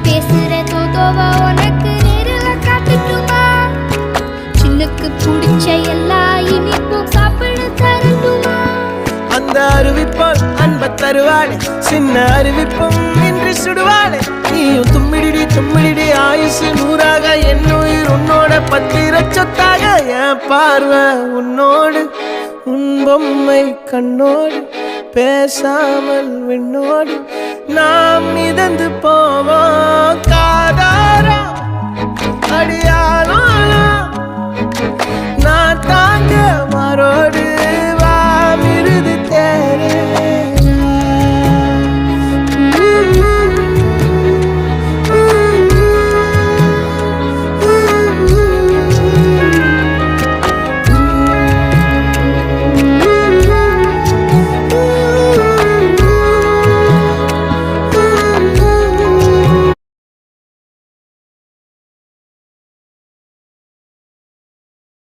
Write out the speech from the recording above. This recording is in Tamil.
பேசுற தோதோவ உனக்கு நேரில் காட்டுட்டுமா? சின்னுக்கு பிடிச்ச எல்லா இனிப்பும் சாப்பிட தரட்டுமா? அந்த அறிவிப்பால் அன்ப தருவாளே, சின்ன அறிவிப்பும் இன்று சுடுவாளே. நீயும் தும்மிடி ஆயுசு நூறாக, என் உயிர் உன்னோட பத்திர சொத்தாக. என் பார்வை உன்னோடு, உன் பொம்மை கண்ணோடு, பேசாமல் விண்ணோடு நாம் மிதந்து போவோம்.